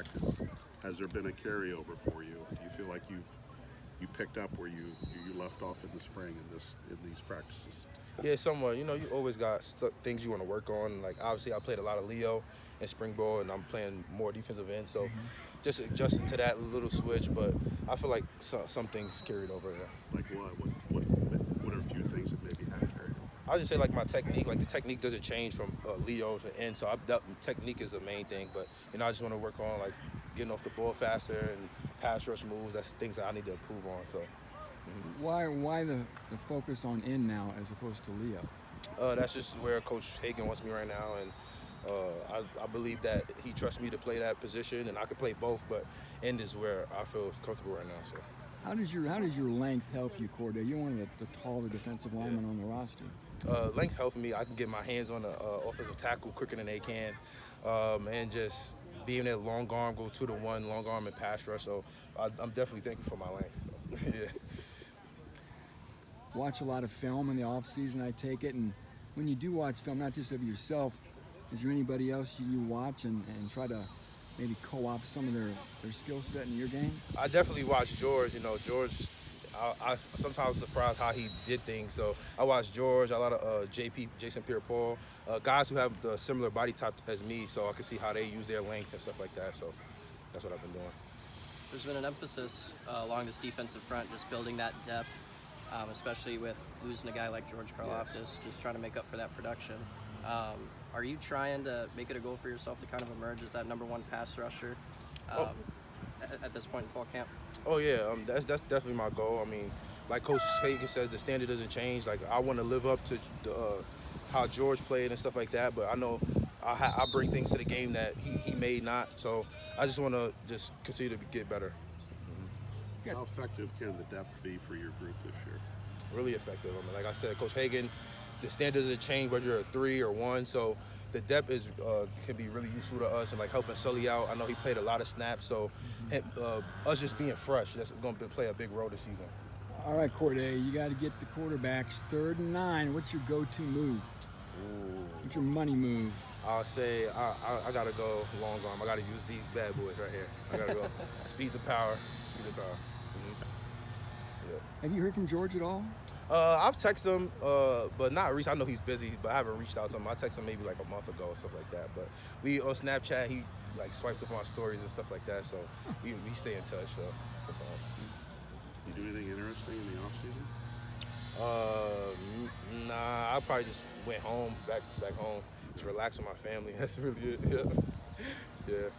practice, has there been a carryover for you? Do you feel like you picked up where you left off in the spring in these practices? Yeah, somewhat. You know, you always got things you want to work on. Like, obviously, I played a lot of Leo in spring ball, and I'm playing more defensive end. So just adjusting to that little switch. But I feel like some things carried over there. Like what are a few things that maybe have carried over? I'll just say, like, my technique. Like, the technique doesn't change from Leo to end. So technique is the main thing. But, you know, I just want to work on, like, getting off the ball faster and pass rush moves. That's things that I need to improve on. So. Why the focus on in now as opposed to Leo? That's just where Coach Hagan wants me right now, and I believe that he trusts me to play that position, and I can play both. But end is where I feel comfortable right now. So. How does your length help you, Khordae? You're one of the taller defensive linemen on the roster. Length helps me. I can get my hands on the offensive tackle quicker than they can, and just being that long arm, go 2-to-1, long arm and pass rush. So I'm definitely thankful for my length. So, yeah. Watch a lot of film in the off season, I take it, and when you do watch film, not just of yourself, is there anybody else you watch and try to maybe co-opt some of their skill set in your game? I definitely watch George. You know, George, I sometimes surprised how he did things. So I watch George, a lot of Jason Pierre-Paul, guys who have the similar body type as me, so I can see how they use their length and stuff like that. So that's what I've been doing. There's been an emphasis along this defensive front, just building that depth, especially with losing a guy like George Karlaftis, just trying to make up for that production. Are you trying to make it a goal for yourself to kind of emerge as that number one pass rusher at this point in fall camp? Oh yeah, that's definitely my goal. I mean, like Coach Hagan says, the standard doesn't change. Like, I want to live up to how George played and stuff like that. But I know I bring things to the game that he may not. So I just want to just continue to get better. How effective can the depth be for your group this year? Really effective. I mean, like I said, Coach Hagan, the standard doesn't change whether you're a 3 or 1. So the depth is can be really useful to us and like helping Sully out. I know he played a lot of snaps, so us just being fresh, that's going to play a big role this season. All right, Khordae, you got to get the quarterbacks 3rd and 9. What's your go-to move? What's your money move? I'll say I got to go long arm. I got to use these bad boys right here. I got to go speed the power. Yeah. Have you heard from George at all? I've texted him, but not recently. I know he's busy, but I haven't reached out to him. I texted him maybe like a month ago or stuff like that. But we on Snapchat, he like swipes up on our stories and stuff like that. So we stay in touch. So sometimes. You do anything interesting in the off season? Nah. I probably just went home, back home, just relax with my family. That's really it. Yeah. Yeah.